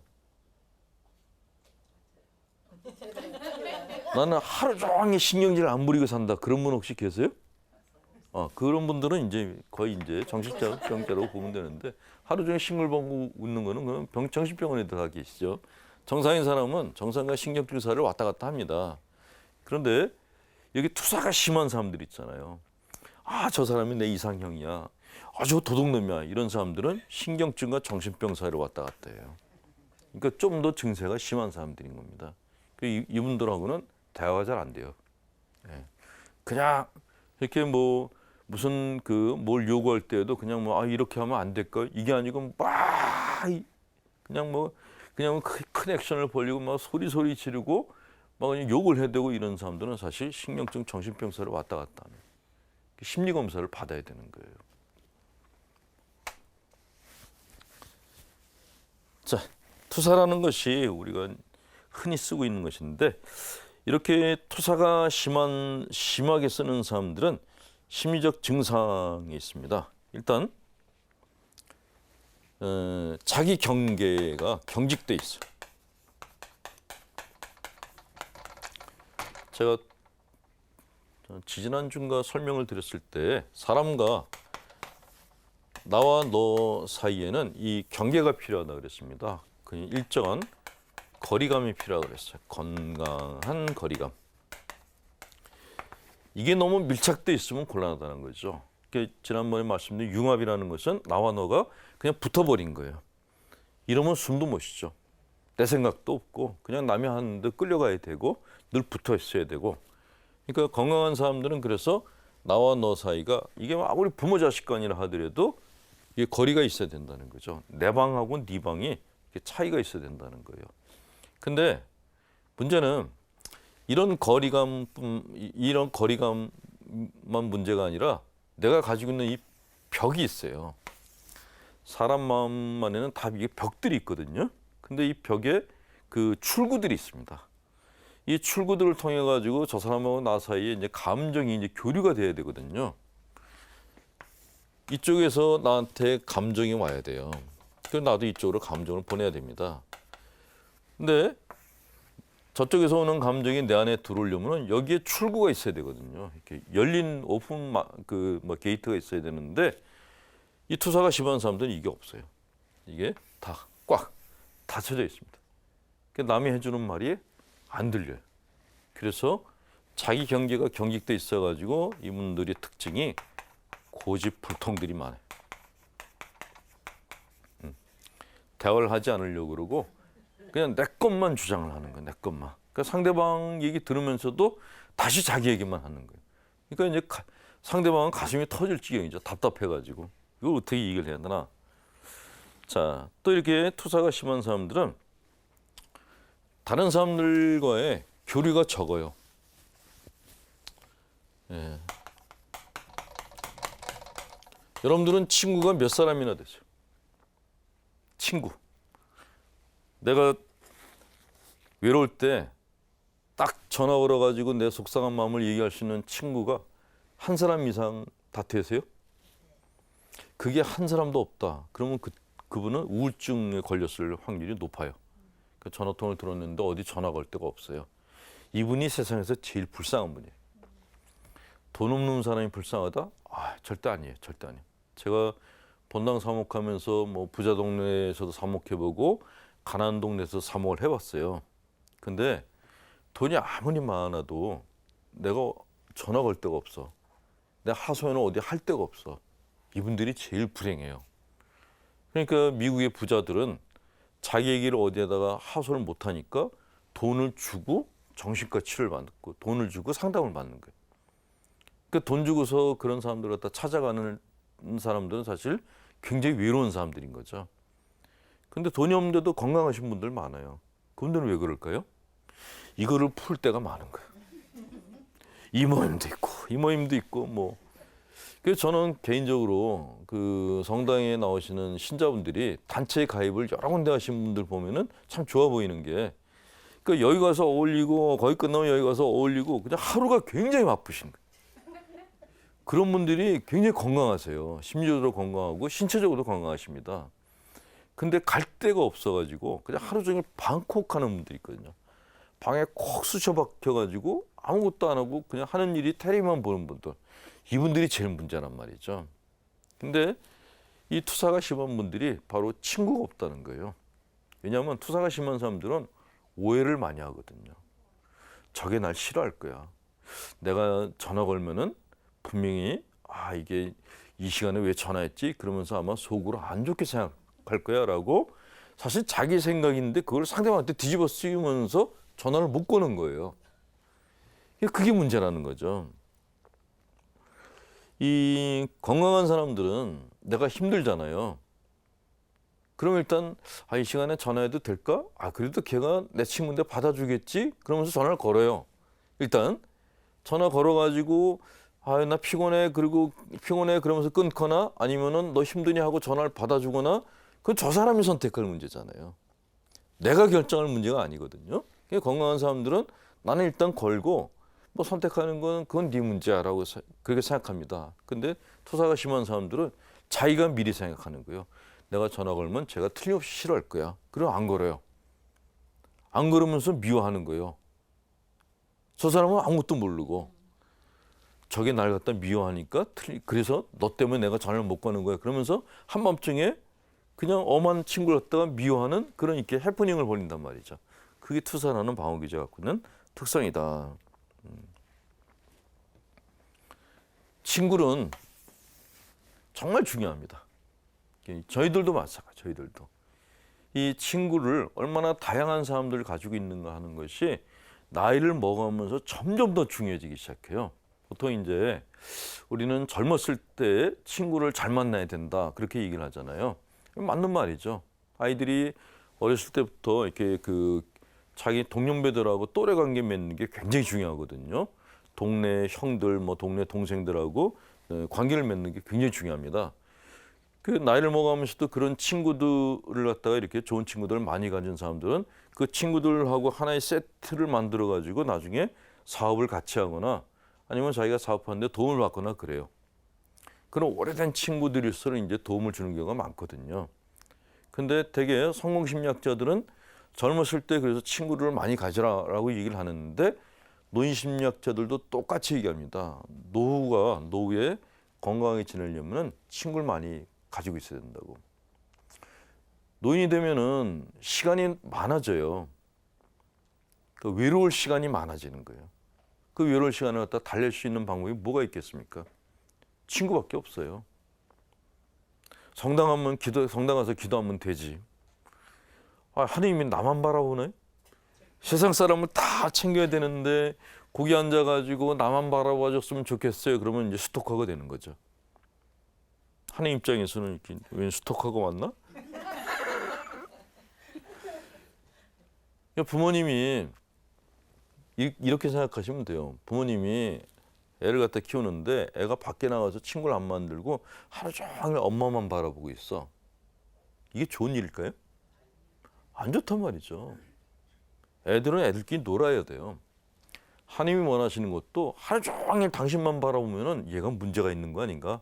나는 하루 종일 신경질 안 부리고 산다. 그런 분 혹시 계세요? 그런 분들은 이제 거의 이제 정신병자라고 보면 되는데 하루 종일 싱글벙글 웃는 거는 그냥 정신병원에 들어가 계시죠. 정상인 사람은 정상과 신경질 사이를 왔다 갔다 합니다. 그런데 여기 투사가 심한 사람들 있잖아요. 저 사람이 내 이상형이야. 저 도둑놈이야. 이런 사람들은 신경증과 정신병 사이를 왔다 갔다 해요. 그러니까 좀 더 증세가 심한 사람들인 겁니다. 이분들하고는 대화가 잘 안 돼요. 그냥 이렇게 무슨 뭘 요구할 때에도 그냥 이렇게 하면 안 될까? 이게 아니고 그냥 큰 액션을 벌이고 소리 지르고 그냥 욕을 해대고 이런 사람들은 사실 신경증, 정신병 사이를 왔다 갔다 하는 심리 검사를 받아야 되는 거예요. 자, 투사라는 것이 우리가 흔히 쓰고 있는 것인데 이렇게 투사가 심하게 쓰는 사람들은 심리적 증상이 있습니다. 일단 자기 경계가 경직돼 있어요. 제가 지지난주인가 설명을 드렸을 때 사람과 나와 너 사이에는 이 경계가 필요하다 그랬습니다. 그 일정한 거리감이 필요하다고 그랬어요. 건강한 거리감. 이게 너무 밀착돼 있으면 곤란하다는 거죠. 지난번에 말씀드린 융합이라는 것은 나와 너가 그냥 붙어버린 거예요. 이러면 숨도 못 쉬죠. 내 생각도 없고 그냥 남이 하는데 끌려가야 되고 늘 붙어 있어야 되고. 그러니까 건강한 사람들은 그래서 나와 너 사이가 이게 아무리 부모 자식 간이라 하더라도 이게 거리가 있어야 된다는 거죠. 내 방하고 네 방이 차이가 있어야 된다는 거예요. 근데 문제는 이런 거리감만 문제가 아니라 내가 가지고 있는 이 벽이 있어요. 사람 마음 안에는 다 이게 벽들이 있거든요. 근데 이 벽에 그 출구들이 있습니다. 이 출구들을 통해 가지고 저 사람하고 나 사이에 이제 감정이 이제 교류가 돼야 되거든요. 이쪽에서 나한테 감정이 와야 돼요. 그래서 나도 이쪽으로 감정을 보내야 됩니다. 근데 저쪽에서 오는 감정이 내 안에 들어오려면 여기에 출구가 있어야 되거든요. 이렇게 열린 오픈 게이트가 있어야 되는데 이 투사가 심한 사람들은 이게 없어요. 이게 다 꽉 닫혀져 있습니다. 남이 해주는 말이 안 들려요. 그래서 자기 경계가 경직돼 있어가지고 이분들의 특징이 고집불통들이 많아요. 대화를 하지 않으려고 그러고 그냥 내 것만 주장을 하는 거예요. 내 것만. 그러니까 상대방 얘기 들으면서도 다시 자기 얘기만 하는 거예요. 그러니까 이제 상대방은 가슴이 터질 지경이죠. 답답해가지고. 이걸 어떻게 얘기를 해야 되나. 자, 또 이렇게 투사가 심한 사람들은 다른 사람들과의 교류가 적어요. 예. 여러분들은 친구가 몇 사람이나 되세요? 친구. 내가 외로울 때 딱 전화 걸어가지고 내 속상한 마음을 얘기할 수 있는 친구가 한 사람 이상 다 되세요? 그게 한 사람도 없다. 그러면 그분은 우울증에 걸렸을 확률이 높아요. 전화통을 들었는데 어디 전화 걸 데가 없어요. 이분이 세상에서 제일 불쌍한 분이에요. 돈 없는 사람이 불쌍하다? 아, 절대 아니에요. 절대 아니에요. 제가 본당 사목하면서 뭐 부자 동네에서도 사목해보고 가난한 동네에서 사목을 해봤어요. 근데 돈이 아무리 많아도 내가 전화 걸 데가 없어. 내 하소연을 어디 할 데가 없어. 이분들이 제일 불행해요. 그러니까 미국의 부자들은 자기 얘기를 어디에다가 하소를 못하니까 돈을 주고 정신과 치료를 받고 돈을 주고 상담을 받는 거예요. 그러니까 돈 주고서 그런 사람들을 갖다 찾아가는 사람들은 사실 굉장히 외로운 사람들인 거죠. 근데 돈이 없는데도 건강하신 분들 많아요. 그분들은 왜 그럴까요? 이거를 풀 때가 많은 거예요. 이 모임도 있고 뭐. 그래서 저는 개인적으로 그 성당에 나오시는 신자분들이 단체 가입을 여러 군데 하신 분들 보면은 참 좋아 보이는 게, 그러니까 여기 가서 어울리고 거기 끝나면 여기 가서 어울리고 그냥 하루가 굉장히 바쁘신 거예요. 그런 분들이 굉장히 건강하세요. 심리적으로 건강하고 신체적으로도 건강하십니다. 근데 갈 데가 없어가지고 그냥 하루 종일 방콕하는 분들이 있거든요. 방에 콕 쑤셔 박혀가지고 아무것도 안 하고 그냥 하는 일이 테레비만 보는 분들. 이분들이 제일 문제란 말이죠. 근데 이 투사가 심한 분들이 바로 친구가 없다는 거예요. 왜냐하면 투사가 심한 사람들은 오해를 많이 하거든요. 저게 날 싫어할 거야. 내가 전화 걸면은 분명히 이게 이 시간에 왜 전화했지? 그러면서 아마 속으로 안 좋게 생각할 거야 라고 사실 자기 생각인데 그걸 상대방한테 뒤집어 쓰면서 전화를 못 거는 거예요. 그게 문제라는 거죠. 이 건강한 사람들은 내가 힘들잖아요. 그럼 일단 이 시간에 전화해도 될까? 그래도 걔가 내 친구인데 받아주겠지? 그러면서 전화를 걸어요. 일단 전화 걸어가지고 나 피곤해 그러면서 끊거나 아니면은 너 힘드냐 하고 전화를 받아주거나, 그건 저 사람이 선택할 문제잖아요. 내가 결정할 문제가 아니거든요. 건강한 사람들은 나는 일단 걸고 뭐 선택하는 건 그건 네 문제야라고 그렇게 생각합니다. 근데 투사가 심한 사람들은 자기가 미리 생각하는 거예요. 내가 전화 걸면 제가 틀림없이 싫어할 거야. 그럼 안 걸어요. 안 걸으면서 미워하는 거예요. 저 사람은 아무것도 모르고 저게 날 갖다 미워하니까 그래서 너 때문에 내가 전화를 못 거는 거야. 그러면서 한밤중에 그냥 엄한 친구를 갖다가 미워하는 그런 이렇게 해프닝을 벌인단 말이죠. 그게 투사라는 방어기제 갖고 있는 특성이다. 친구는 정말 중요합니다. 저희들도 마찬가지, 저희들도. 이 친구를 얼마나 다양한 사람들을 가지고 있는가 하는 것이 나이를 먹으면서 점점 더 중요해지기 시작해요. 보통 이제 우리는 젊었을 때 친구를 잘 만나야 된다, 그렇게 얘기를 하잖아요. 맞는 말이죠. 아이들이 어렸을 때부터 이렇게 자기 동년배들하고 또래 관계 맺는 게 굉장히 중요하거든요. 동네 형들, 동네 동생들하고 관계를 맺는 게 굉장히 중요합니다. 그 나이를 먹으면서도 그런 친구들을 갖다가 이렇게 좋은 친구들을 많이 가진 사람들은 그 친구들하고 하나의 세트를 만들어 가지고 나중에 사업을 같이 하거나 아니면 자기가 사업하는데 도움을 받거나 그래요. 그런 오래된 친구들일수록 이제 도움을 주는 경우가 많거든요. 근데 되게 성공 심리학자들은 젊었을 때 그래서 친구를 많이 가지라라고 얘기를 하는데 노인 심리학자들도 똑같이 얘기합니다. 노후에 건강하게 지내려면 친구를 많이 가지고 있어야 된다고. 노인이 되면은 시간이 많아져요. 외로울 시간이 많아지는 거예요. 그 외로울 시간을 갖다 달랠 수 있는 방법이 뭐가 있겠습니까? 친구밖에 없어요. 성당 가서 기도하면 되지. 하나님이 나만 바라보네? 세상 사람을 다 챙겨야 되는데 거기 앉아가지고 나만 바라봐줬으면 좋겠어요. 그러면 이제 스토커가 되는 거죠. 하나님 입장에서는 이렇게 웬 스토커가 왔나? 그러니까 부모님이 이렇게 생각하시면 돼요. 부모님이 애를 갖다 키우는데 애가 밖에 나가서 친구를 안 만들고 하루 종일 엄마만 바라보고 있어. 이게 좋은 일일까요? 안 좋단 말이죠. 애들은 애들끼리 놀아야 돼요. 하나님이 원하시는 것도 하루 종일 당신만 바라보면은 얘가 문제가 있는 거 아닌가?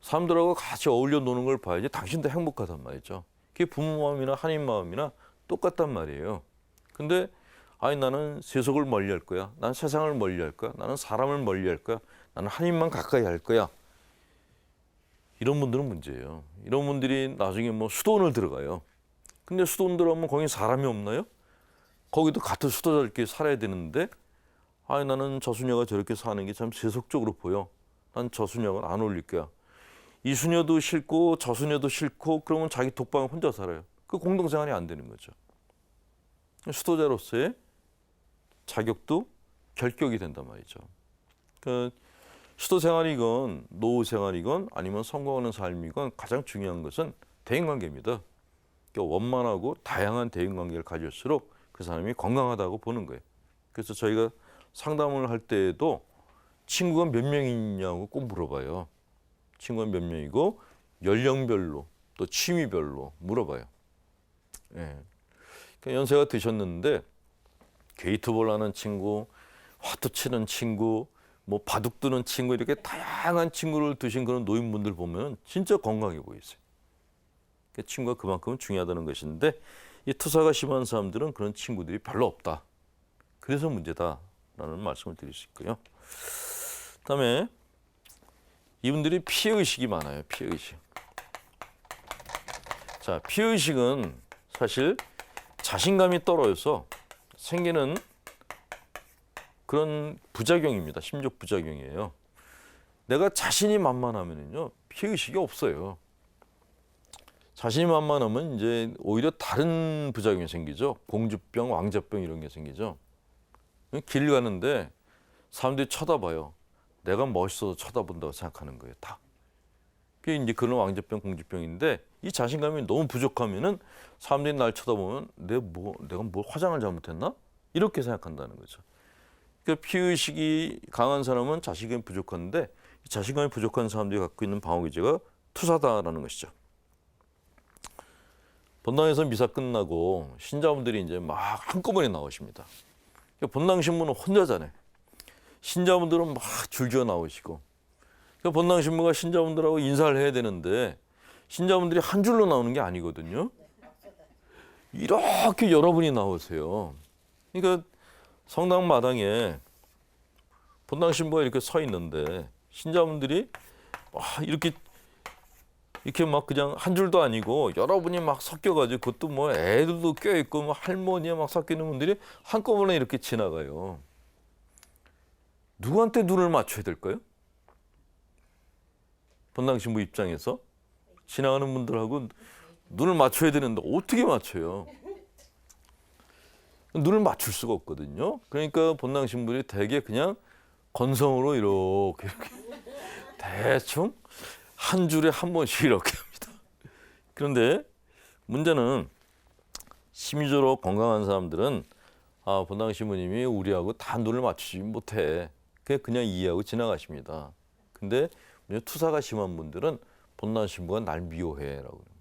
사람들하고 같이 어울려 노는 걸 봐야지 당신도 행복하단 말이죠. 그게 부모 마음이나 하나님 마음이나 똑같단 말이에요. 근데 아니 나는 세속을 멀리 할 거야. 나는 세상을 멀리 할 거야. 나는 사람을 멀리 할 거야. 나는 하나님만 가까이 할 거야. 이런 분들은 문제예요. 이런 분들이 나중에 뭐 수도원을 들어가요. 근데 수도원 들어가면 거기 사람이 없나요? 거기도 같은 수도자들끼리 살아야 되는데 아니 나는 저 수녀가 저렇게 사는 게 참 세속적으로 보여. 난 저 수녀가 안 어울릴 거야. 이 수녀도 싫고 저 수녀도 싫고 그러면 자기 독방에 혼자 살아요. 그 공동생활이 안 되는 거죠. 수도자로서의 자격도 결격이 된단 말이죠. 그 수도 생활이건 노후 생활이건 아니면 성공하는 삶이건 가장 중요한 것은 대인관계입니다. 그러니까 원만하고 다양한 대인관계를 가질수록 그 사람이 건강하다고 보는 거예요. 그래서 저희가 상담을 할 때에도 친구가 몇 명이냐고 꼭 물어봐요. 친구가 몇 명이고 연령별로 또 취미별로 물어봐요. 예. 그러니까 연세가 드셨는데 게이트볼 하는 친구, 화투 치는 친구, 뭐 바둑 두는 친구 이렇게 다양한 친구를 두신 그런 노인분들 보면 진짜 건강해 보이세요. 그러니까 친구가 그만큼 중요하다는 것인데 이 투사가 심한 사람들은 그런 친구들이 별로 없다. 그래서 문제다라는 말씀을 드릴 수 있고요. 그다음에 이분들이 피해의식이 많아요. 피해의식. 자, 피해의식은 사실 자신감이 떨어져서 생기는 그런 부작용입니다. 심적 부작용이에요. 내가 자신이 만만하면요 피해의식이 없어요. 자신이 만만하면 이제 오히려 다른 부작용이 생기죠. 공주병, 왕자병 이런 게 생기죠. 길 가는데 사람들이 쳐다봐요. 내가 멋있어서 쳐다본다고 생각하는 거예요. 다. 그게 이제 그런 왕자병, 공주병인데 이 자신감이 너무 부족하면은 사람들이 날 쳐다보면 내가 뭐 화장을 잘못했나? 이렇게 생각한다는 거죠. 그러니까 피의식이 강한 사람은 자신감이 부족한데 자신감이 부족한 사람들이 갖고 있는 방어기제가 투사다라는 것이죠. 본당에서 미사 끝나고 신자분들이 이제 막 한꺼번에 나오십니다. 그러니까 본당 신부는 혼자잖아요. 신자분들은 막 줄지어 나오시고 그러니까 본당 신부가 신자분들하고 인사를 해야 되는데 신자분들이 한 줄로 나오는 게 아니거든요. 이렇게 여러분이 나오세요. 그러니까 성당 마당에 본당 신부가 이렇게 서 있는데 신자분들이 이렇게 막 그냥 한 줄도 아니고 여러분이 막 섞여가지고 그것도 뭐 애들도 껴있고 뭐 할머니에 막 섞이는 분들이 한꺼번에 이렇게 지나가요. 누구한테 눈을 맞춰야 될까요? 본당 신부 입장에서 지나가는 분들하고 눈을 맞춰야 되는데 어떻게 맞춰요? 눈을 맞출 수가 없거든요. 그러니까 본당 신부들이 되게 그냥 건성으로 이렇게 대충 한 줄에 한 번씩 이렇게 합니다. 그런데 문제는 심리적으로 건강한 사람들은 본당 신부님이 우리하고 다 눈을 맞추지 못해. 그냥 이해하고 지나가십니다. 근데 투사가 심한 분들은 본당 신부가 날 미워해라고 합니다.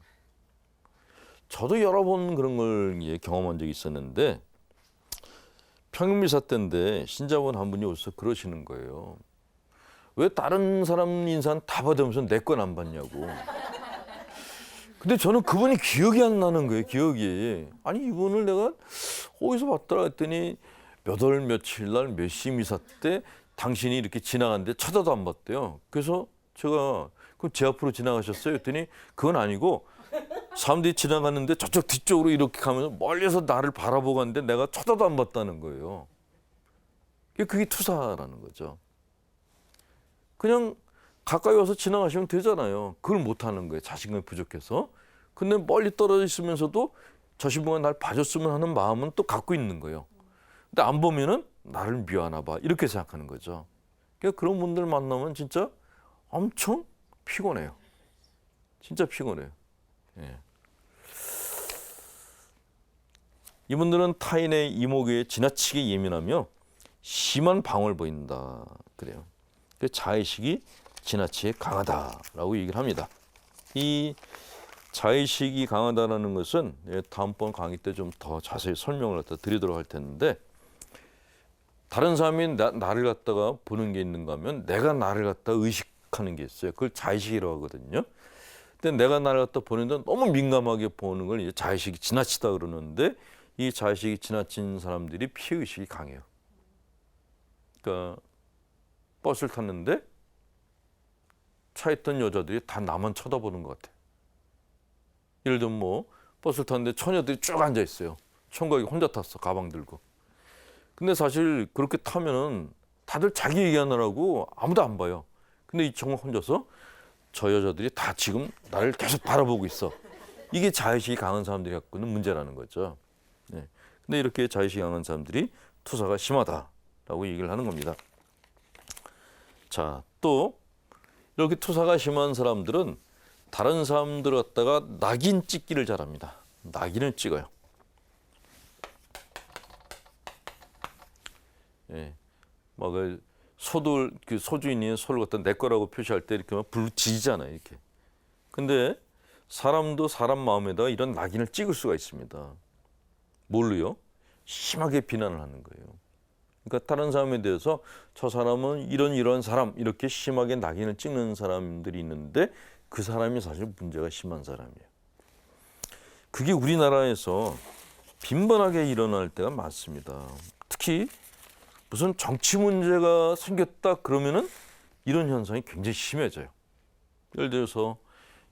저도 여러 번 그런 걸 경험한 적이 있었는데 평일미사 때인데 신자분 한 분이 오셔서 그러시는 거예요. 왜 다른 사람 인사는 다 받으면서 내 건 안 받냐고. 근데 저는 그분이 기억이 안 나는 거예요. 기억이. 아니 이분을 내가 어디서 봤더라 했더니 몇 월 며칠 날 몇 시 미사 때 당신이 이렇게 지나갔는데 쳐다도 안 봤대요. 그래서 제가 그럼 제 앞으로 지나가셨어요? 했더니 그건 아니고 사람들이 지나갔는데 저쪽 뒤쪽으로 이렇게 가면서 멀리서 나를 바라보고 갔는데 내가 쳐다도 안 봤다는 거예요. 그게 투사라는 거죠. 그냥 가까이 와서 지나가시면 되잖아요. 그걸 못하는 거예요. 자신감이 부족해서. 근데 멀리 떨어져 있으면서도 저 신부가 날 봐줬으면 하는 마음은 또 갖고 있는 거예요. 근데 안 보면은 나를 미워하나 봐. 이렇게 생각하는 거죠. 그러니까 그런 분들 만나면 진짜 엄청 피곤해요. 진짜 피곤해요. 예. 이분들은 타인의 이목에 지나치게 예민하며 심한 방어를 보인다. 그래요. 그 자의식이 지나치게 강하다라고 얘기를 합니다. 이 자의식이 강하다라는 것은 다음번 강의 때 좀 더 자세히 설명을 갖다 드리도록 할 텐데, 다른 사람이 나를 갖다가 보는 게 있는가 하면 내가 나를 갖다 의식하는 게 있어요. 그걸 자의식이라고 하거든요. 근데 내가 나를 갖다 보는데 너무 민감하게 보는 걸 이제 자의식이 지나치다 그러는데, 이 자의식이 지나친 사람들이 피해의식이 강해요. 그러니까 버스를 탔는데 차에 있던 여자들이 다 나만 쳐다보는 것 같아. 예를 들면 뭐 버스를 탔는데 처녀들이 쭉 앉아 있어요. 총각이 혼자 탔어, 가방 들고. 근데 사실 그렇게 타면은 다들 자기 얘기하느라고 아무도 안 봐요. 근데 이 총각 혼자서 저 여자들이 다 지금 나를 계속 바라보고 있어. 이게 자의식이 강한 사람들이 갖고 있는 문제라는 거죠. 네. 근데 이렇게 자의식이 강한 사람들이 투사가 심하다라고 얘기를 하는 겁니다. 자, 또 이렇게 투사가 심한 사람들은 다른 사람들 갖다가 낙인 찍기를 잘합니다. 낙인을 찍어요. 예, 막 소들 그 소주인이 소를 갖다 내 거라고 표시할 때 이렇게 막 불지잖아요, 이렇게. 근데 사람도 사람 마음에다가 이런 낙인을 찍을 수가 있습니다. 뭘로요? 심하게 비난을 하는 거예요. 그러니까 다른 사람에 대해서 저 사람은 이런 사람, 이렇게 심하게 낙인을 찍는 사람들이 있는데 그 사람이 사실 문제가 심한 사람이에요. 그게 우리나라에서 빈번하게 일어날 때가 많습니다. 특히 무슨 정치 문제가 생겼다 그러면은 이런 현상이 굉장히 심해져요. 예를 들어서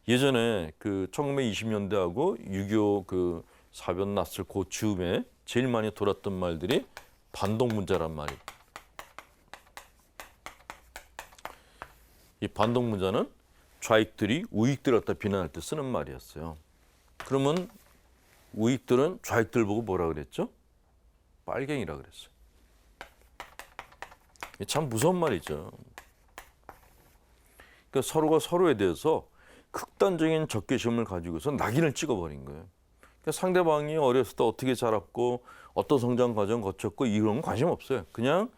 예전에 그 1920년대하고 6.25 그 사변 났을 그 즈음에 제일 많이 돌았던 말들이 반동 문자란 말이에요. 이 반동 문자는 좌익들이 우익들을 갖다 비난할 때 쓰는 말이었어요. 그러면 우익들은 좌익들 보고 뭐라 그랬죠? 빨갱이라 그랬어요. 참 무서운 말이죠. 그러니까 서로가 서로에 대해서 극단적인 적개심을 가지고서 낙인을 찍어버린 거예요. 그러니까 상대방이 어렸을 때 어떻게 자랐고 어떤 성장 과정 거쳤고 이런 건 관심 없어요. 그냥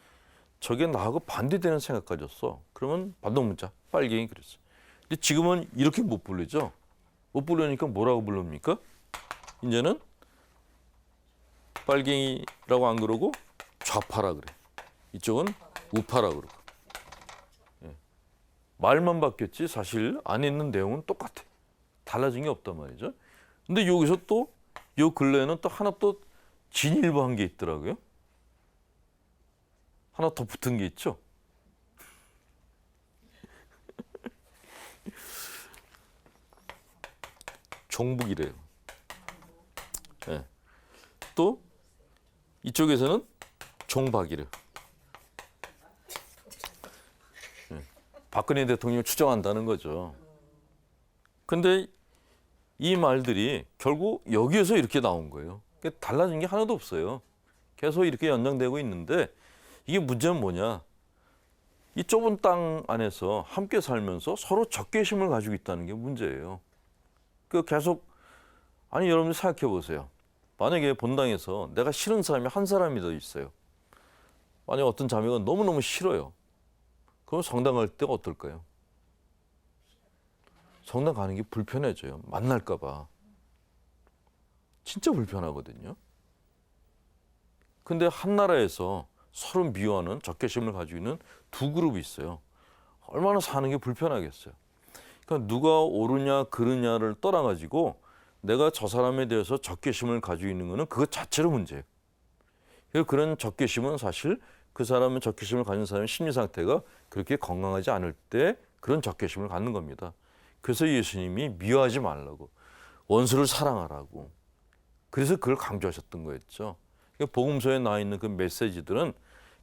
저게 나하고 반대되는 생각 가졌어. 그러면 반동문자, 빨갱이 그랬어요. 근데 지금은 이렇게 못 부르죠. 못 부르니까 뭐라고 부릅니까? 이제는 빨갱이라고 안 그러고 좌파라 그래. 이쪽은 우파라 그러고. 예. 말만 바뀌었지 사실 안에 있는 내용은 똑같아. 달라진 게 없단 말이죠. 근데 여기서 또 요 근래에는 또 하나 또 진일보한 게 있더라고요. 하나 더 붙은 게 있죠. 종북이래요. 네. 또 이쪽에서는 종박이래요. 네. 박근혜 대통령을 추정한다는 거죠. 근데 이 말들이 결국 여기에서 이렇게 나온 거예요. 달라진 게 하나도 없어요. 계속 이렇게 연장되고 있는데 이게 문제는 뭐냐? 이 좁은 땅 안에서 함께 살면서 서로 적개심을 가지고 있다는 게 문제예요. 그 계속 아니 여러분들 생각해 보세요. 만약에 본당에서 내가 싫은 사람이 한 사람이 더 있어요. 만약 어떤 자매가 너무너무 싫어요. 그럼 성당 갈 때가 어떨까요? 성당 가는 게 불편해져요. 만날까 봐. 진짜 불편하거든요. 근데 한 나라에서 서로 미워하는 적개심을 가지고 있는 두 그룹이 있어요. 얼마나 사는 게 불편하겠어요. 그러니까 누가 옳으냐 그르냐를 떠나가지고 내가 저 사람에 대해서 적개심을 가지고 있는 거는 그것 자체로 문제예요. 그런 적개심은 사실 그 사람은 적개심을 가진 사람의 심리 상태가 그렇게 건강하지 않을 때 그런 적개심을 갖는 겁니다. 그래서 예수님이 미워하지 말라고, 원수를 사랑하라고. 그래서 그걸 강조하셨던 거였죠. 복음서에 나와 있는 그 메시지들은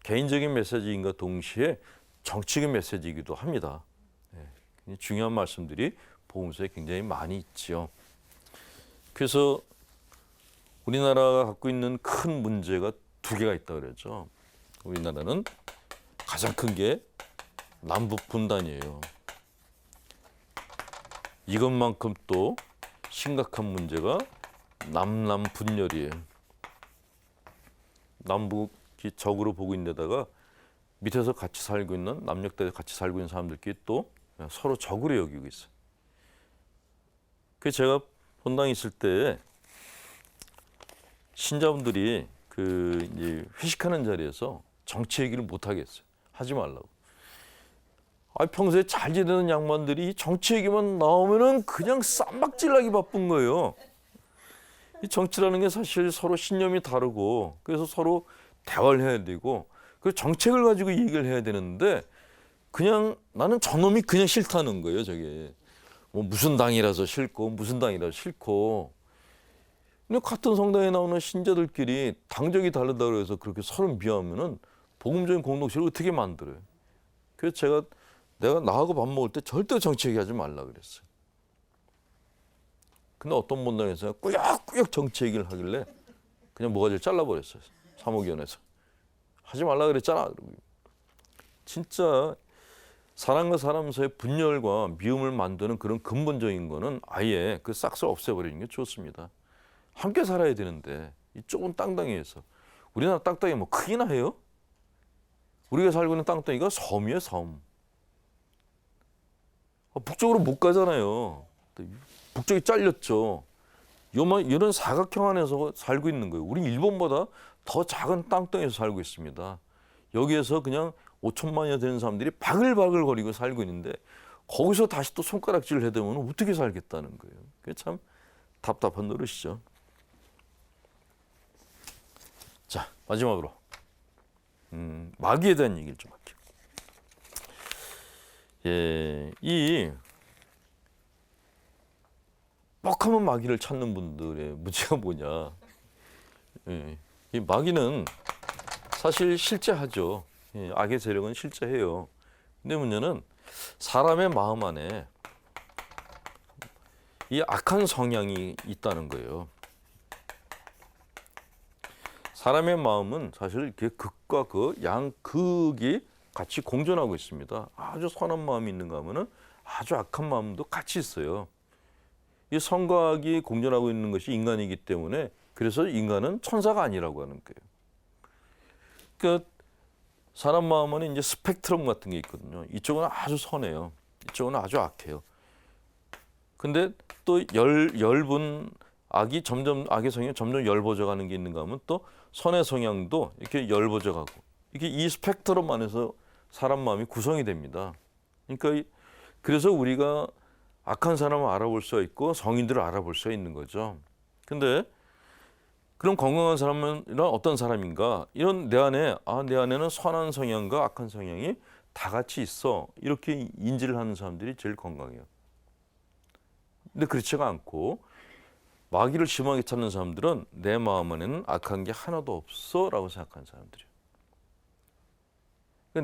개인적인 메시지인과 동시에 정치적인 메시지이기도 합니다. 네, 중요한 말씀들이 복음서에 굉장히 많이 있죠. 그래서 우리나라가 갖고 있는 큰 문제가 두 개가 있다고 그러죠. 우리나라는 가장 큰 게 남북 분단이에요. 이것만큼 또 심각한 문제가 남남 분열이에요. 남북이 적으로 보고 있는 데다가 밑에서 같이 살고 있는 남녘에 같이 살고 있는 사람들끼리 또 서로 적으로 여기고 있어요. 그 제가 본당에 있을 때 신자분들이 그 이제 회식하는 자리에서 정치 얘기를 못 하겠어요. 하지 말라고. 평소에 잘 지내는 양반들이 정치 얘기만 나오면은 그냥 쌈박질나기 바쁜 거예요. 이 정치라는 게 사실 서로 신념이 다르고 그래서 서로 대화를 해야 되고 그 정책을 가지고 얘기를 해야 되는데 그냥 나는 저놈이 그냥 싫다는 거예요. 저게 뭐 무슨 당이라서 싫고 무슨 당이라서 싫고. 근데 같은 성당에 나오는 신자들끼리 당적이 다르다고 해서 그렇게 서로 비하면은 복음적인 공동체를 어떻게 만들어요? 그래서 내가 나하고 밥 먹을 때 절대 정치 얘기하지 말라 그랬어요. 근데 어떤 본당에서 꾸역꾸역 정치 얘기를 하길래 그냥 모가지를 잘라버렸어요. 사무위원회에서. 하지 말라 그랬잖아. 진짜 사람과 사람 사이의 분열과 미움을 만드는 그런 근본적인 거는 아예 그 싹스 없애버리는 게 좋습니다. 함께 살아야 되는데 이 좁은 땅덩이에서 우리나라 땅덩이 뭐 크기나 해요? 우리가 살고 있는 땅덩이가 섬이에요, 섬. 북쪽으로 못 가잖아요. 북쪽이 잘렸죠. 이런 사각형 안에서 살고 있는 거예요. 우리 일본보다 더 작은 땅덩이에서 살고 있습니다. 여기에서 그냥 5천만여 되는 사람들이 바글바글 거리고 살고 있는데 거기서 다시 또 손가락질을 해대면 어떻게 살겠다는 거예요. 그게 참 답답한 노릇이죠. 자, 마지막으로 마귀에 대한 얘기를 좀 할게요. 이 뻑하면 마귀를 찾는 분들의 문제가 뭐냐. 이 마귀는 사실 실제하죠. 악의 세력은 실제해요. 근데 문제는 사람의 마음 안에 이 악한 성향이 있다는 거예요. 사람의 마음은 사실 이렇게 극과 양극이 같이 공존하고 있습니다. 아주 선한 마음이 있는가 하면은 아주 악한 마음도 같이 있어요. 이 선과 악이 공존하고 있는 것이 인간이기 때문에 그래서 인간은 천사가 아니라고 하는 거예요. 그러니까 사람 마음은 이제 스펙트럼 같은 게 있거든요. 이쪽은 아주 선해요. 이쪽은 아주 악해요. 근데 또 열분 악의 성향이 점점 열버져 가는 게 있는가 하면 또 선의 성향도 이렇게 열버져 가고 이게 이 스펙트럼 안에서 사람 마음이 구성이 됩니다. 그러니까 그래서 우리가 악한 사람을 알아볼 수가 있고 성인들을 알아볼 수가 있는 거죠. 근데 그럼 건강한 사람은 어떤 사람인가? 이런 내 안에는 선한 성향과 악한 성향이 다 같이 있어. 이렇게 인지를 하는 사람들이 제일 건강해요. 근데 그렇지가 않고 마귀를 심하게 찾는 사람들은 내 마음 안에는 악한 게 하나도 없어라고 생각하는 사람들이에요.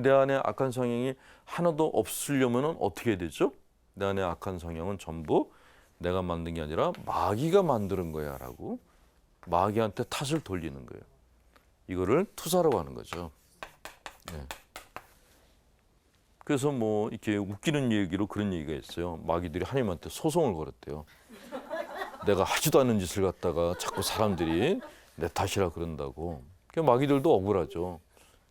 내 안에 악한 성향이 하나도 없으려면 어떻게 해야 되죠? 내 안에 악한 성향은 전부 내가 만든 게 아니라 마귀가 만드는 거야 라고 마귀한테 탓을 돌리는 거예요. 이거를 투사라고 하는 거죠. 네. 그래서 뭐 이렇게 웃기는 얘기로 그런 얘기가 있어요. 마귀들이 하나님한테 소송을 걸었대요. 내가 하지도 않는 짓을 갖다가 자꾸 사람들이 내 탓이라 그런다고. 마귀들도 억울하죠.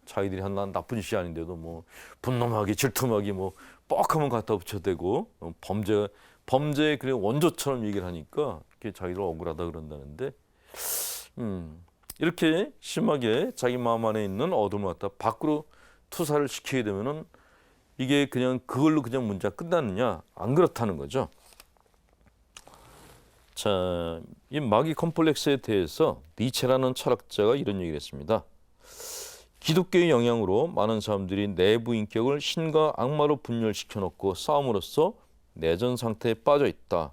자기들이 한 나쁜 짓이 아닌데도 뭐 분노마귀, 질투마귀 뭐 뻑하면 갖다 붙여대고 범죄의 그런 원조처럼 얘기를 하니까 자기들 억울하다 그런다는데 이렇게 심하게 자기 마음 안에 있는 어둠을 갖다 밖으로 투사를 시키게 되면은 이게 그냥 그걸로 그냥 문제가 끝나느냐? 안 그렇다는 거죠. 자, 이 마귀 컴플렉스에 대해서 니체라는 철학자가 이런 얘기를 했습니다. 기독교의 영향으로 많은 사람들이 내부 인격을 신과 악마로 분열시켜 놓고 싸움으로써 내전 상태에 빠져 있다.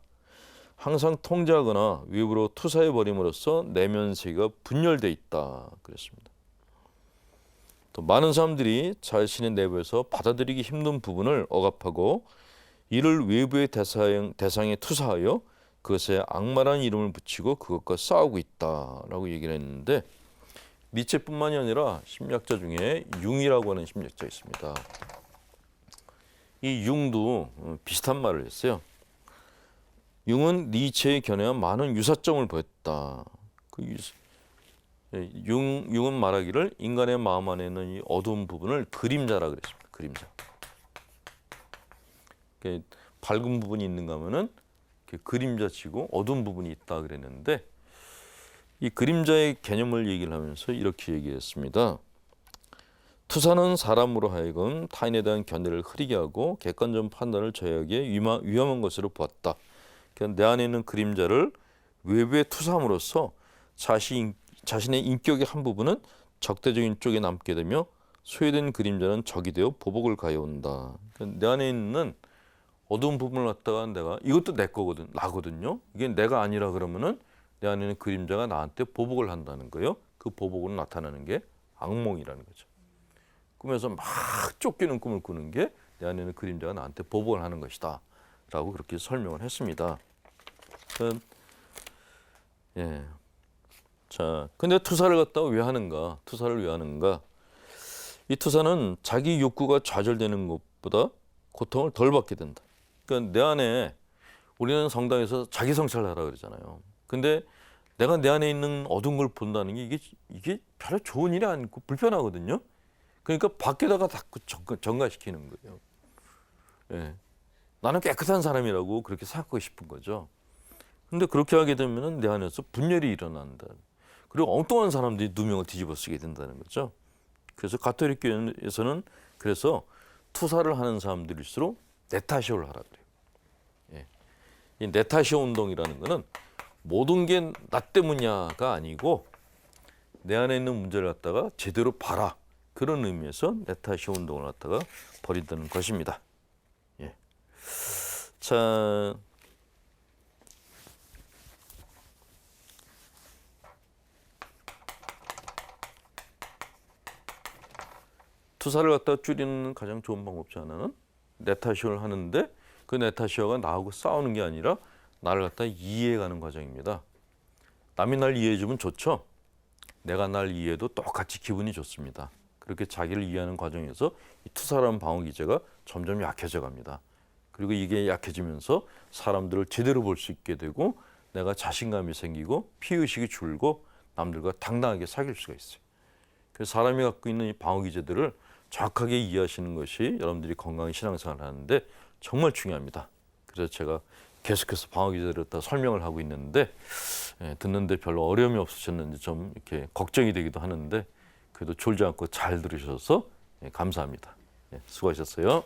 항상 통제하거나 외부로 투사해 버림으로써 내면 세계가 분열돼 있다. 그랬습니다. 또 많은 사람들이 자신의 내부에서 받아들이기 힘든 부분을 억압하고 이를 외부의 대상에 투사하여 그것에 악마라는 이름을 붙이고 그것과 싸우고 있다라고 얘기를 했는데 니체뿐만이 아니라 심리학자 중에 융이라고 하는 심리학자가 있습니다. 이 융도 비슷한 말을 했어요. 융은 니체의 견해와 많은 유사점을 보였다. 융은 말하기를 인간의 마음 안에 있는 이 어두운 부분을 그림자라 그랬습니다. 그림자. 밝은 부분이 있는가 하면은 그림자치고 어두운 부분이 있다 그랬는데 이 그림자의 개념을 얘기를 하면서 이렇게 얘기했습니다. 투사는 사람으로 하여금 타인에 대한 견해를 흐리게 하고 객관적 판단을 저해하기에 위험한 것으로 보았다. 그러니까 내 안에 있는 그림자를 외부에 투사함으로써 자신의 인격의 한 부분은 적대적인 쪽에 남게 되며 소외된 그림자는 적이 되어 보복을 가해온다. 그러니까 내 안에 있는 어두운 부분을 갖다가 내가 이것도 내 거거든, 나거든요. 이게 내가 아니라 그러면은 내 안에 있는 그림자가 나한테 보복을 한다는 거예요. 그 보복으로 나타나는 게 악몽이라는 거죠. 꿈에서 막 쫓기는 꿈을 꾸는 게 내 안에 있는 그림자가 나한테 보복을 하는 것이다. 라고 그렇게 설명을 했습니다. 예. 자, 근데 투사를 갖다가 왜 하는가? 투사를 왜 하는가? 이 투사는 자기 욕구가 좌절되는 것보다 고통을 덜 받게 된다. 그러니까 내 안에 우리는 성당에서 자기 성찰을 하라 그러잖아요. 근데 내가 내 안에 있는 어두운 걸 본다는 게 이게 별로 좋은 일이 아니고 불편하거든요. 그러니까 밖에다가 자꾸 전가시키는 거예요. 예. 나는 깨끗한 사람이라고 그렇게 생각하고 싶은 거죠. 근데 그렇게 하게 되면 내 안에서 분열이 일어난다. 그리고 엉뚱한 사람들이 누명을 뒤집어 쓰게 된다는 거죠. 그래서 가톨릭 교회에서는 그래서 투사를 하는 사람들일수록 네타시오를 하라 그래요. 예. 이 네타시오 운동이라는 거는 모든 게 나 때문이야가 아니고 내 안에 있는 문제를 갖다가 제대로 봐라. 그런 의미에서 네타시오 운동을 갖다가 벌인다는 것입니다. 예. 자, 투사를 갖다가 줄이는 가장 좋은 방법 중 하나는 네타시오를 하는데 그 네타시오가 나하고 싸우는 게 아니라 나를 갖다 이해해가는 과정입니다. 남이 날 이해해주면 좋죠. 내가 날 이해해도 똑같이 기분이 좋습니다. 그렇게 자기를 이해하는 과정에서 이 투사라는 방어 기제가 점점 약해져 갑니다. 그리고 이게 약해지면서 사람들을 제대로 볼 수 있게 되고 내가 자신감이 생기고 피의식이 줄고 남들과 당당하게 사귈 수가 있어요. 그래서 사람이 갖고 있는 이 방어 기제들을 정확하게 이해하시는 것이 여러분들이 건강한 신앙생활을 하는데 정말 중요합니다. 그래서 제가 계속해서 방어 기제를 다 설명을 하고 있는데 듣는데 별로 어려움이 없으셨는지 좀 이렇게 걱정이 되기도 하는데 그래도 졸지 않고 잘 들으셔서 감사합니다. 수고하셨어요.